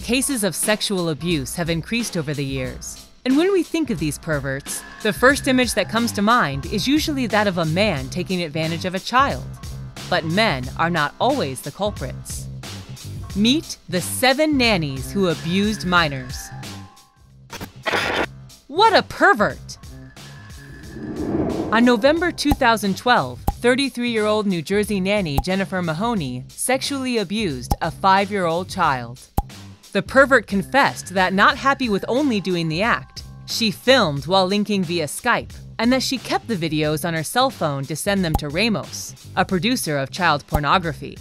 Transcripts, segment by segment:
cases of sexual abuse have increased over the years. And when we think of these perverts, the first image that comes to mind is usually that of a man taking advantage of a child. But men are not always the culprits. Meet the 7 nannies who abused minors. What a pervert! On November 2012, 33-year-old New Jersey nanny Jennifer Mahoney sexually abused a 5-year-old child. The pervert confessed that, not happy with only doing the act, she filmed while linking via Skype, and that she kept the videos on her cell phone to send them to Ramos, a producer of child pornography.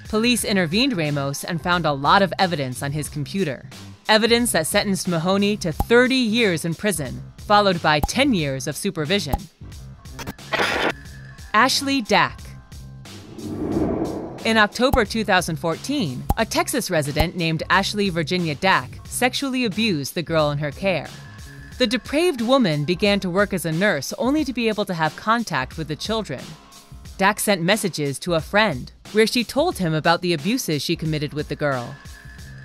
Police intervened Ramos and found a lot of evidence on his computer. Evidence that sentenced Mahoney to 30 years in prison, followed by 10 years of supervision. Ashley Dack. In October 2014, a Texas resident named Ashley Virginia Dack sexually abused the girl in her care. The depraved woman began to work as a nurse only to be able to have contact with the children. Dack sent messages to a friend, where she told him about the abuses she committed with the girl.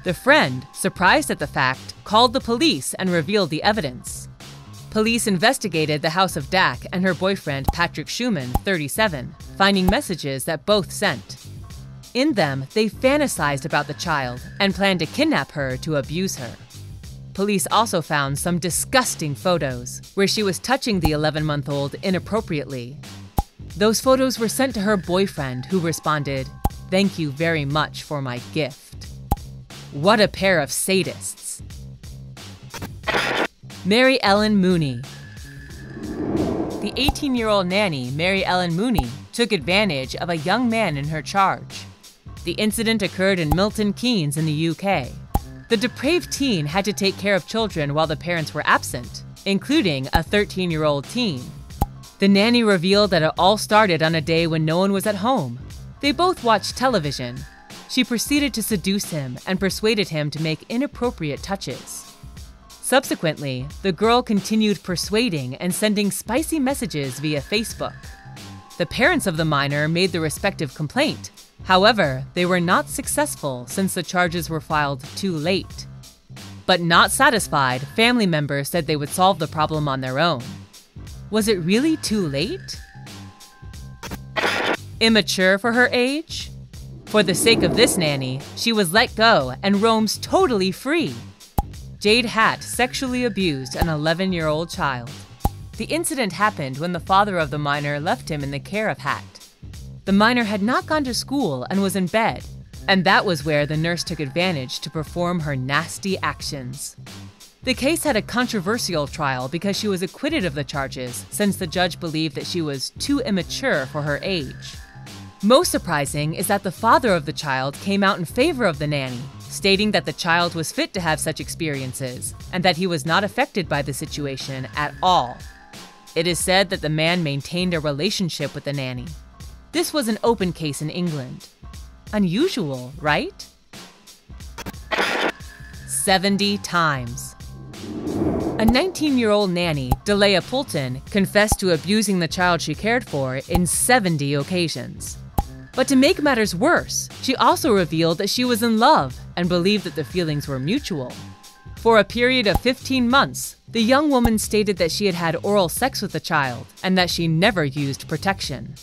The friend, surprised at the fact, called the police and revealed the evidence. Police investigated the house of Dack and her boyfriend Patrick Schumann, 37, finding messages that both sent. In them, they fantasized about the child and planned to kidnap her to abuse her. Police also found some disgusting photos where she was touching the 11-month-old inappropriately. Those photos were sent to her boyfriend, who responded, "Thank you very much for my gift." What a pair of sadists. Mary Ellen Mooney. The 18-year-old nanny, Mary Ellen Mooney, took advantage of a young man in her charge. The incident occurred in Milton Keynes in the UK. The depraved teen had to take care of children while the parents were absent, including a 13-year-old teen. The nanny revealed that it all started on a day when no one was at home. They both watched television. She proceeded to seduce him and persuaded him to make inappropriate touches. Subsequently, the girl continued persuading and sending spicy messages via Facebook. The parents of the minor made the respective complaint. However, they were not successful since the charges were filed too late. But not satisfied, family members said they would solve the problem on their own. Was it really too late? Immature for her age? For the sake of this nanny, she was let go and roams totally free. JADE HATT sexually abused an 11-year-old child. The incident happened when the father of the minor left him in the care of HATT. The minor had not gone to school and was in bed, and that was where the nurse took advantage to perform her nasty actions. The case had a controversial trial because she was acquitted of the charges, since the judge believed that she was too immature for her age. Most surprising is that the father of the child came out in favor of the nanny, stating that the child was fit to have such experiences and that he was not affected by the situation at all. It is said that the man maintained a relationship with the nanny. This was an open case in England. Unusual, right? 70 times. A 19-year-old nanny, Delia Poulton, confessed to abusing the child she cared for in 70 occasions. But to make matters worse, she also revealed that she was in love and believed that the feelings were mutual. For a period of 15 months, the young woman stated that she had had oral sex with the child and that she never used protection.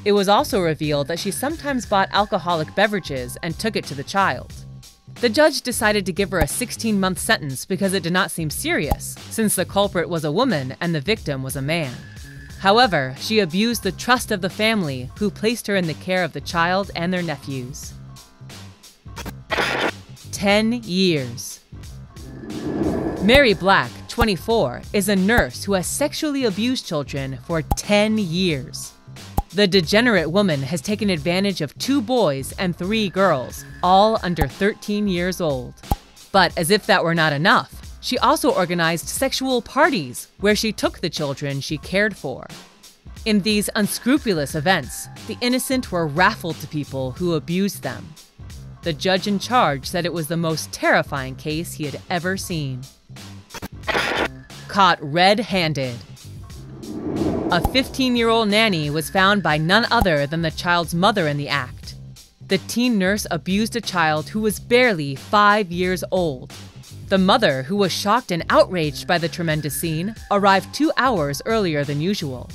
It was also revealed that she sometimes bought alcoholic beverages and took it to the child. The judge decided to give her a 16-month sentence because it did not seem serious, since the culprit was a woman and the victim was a man. However, she abused the trust of the family, who placed her in the care of the child and their nephews. 10 years. Mary Black, 24, is a nurse who has sexually abused children for 10 years. The degenerate woman has taken advantage of 2 boys and 3 girls, all under 13 years old. But as if that were not enough, she also organized sexual parties where she took the children she cared for. In these unscrupulous events, the innocent were raffled to people who abused them. The judge in charge said it was the most terrifying case he had ever seen. Caught red-handed. A 15-year-old nanny was found by none other than the child's mother in the act. The teen nurse abused a child who was barely 5 years old. The mother, who was shocked and outraged by the tremendous scene, arrived 2 hours earlier than usual.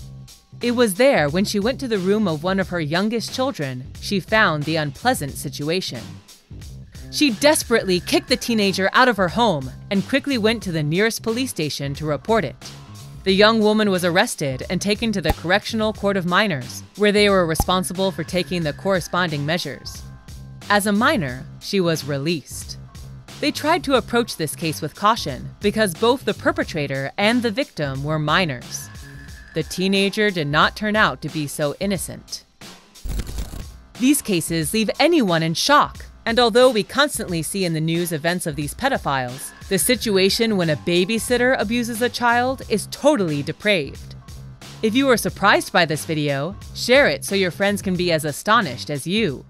It was there, when she went to the room of one of her youngest children, she found the unpleasant situation. She desperately kicked the teenager out of her home and quickly went to the nearest police station to report it. The young woman was arrested and taken to the Correctional Court of Minors, where they were responsible for taking the corresponding measures. As a minor, she was released. They tried to approach this case with caution because both the perpetrator and the victim were minors. The teenager did not turn out to be so innocent. These cases leave anyone in shock, and although we constantly see in the news events of these pedophiles, the situation when a babysitter abuses a child is totally depraved. If you were surprised by this video, share it so your friends can be as astonished as you.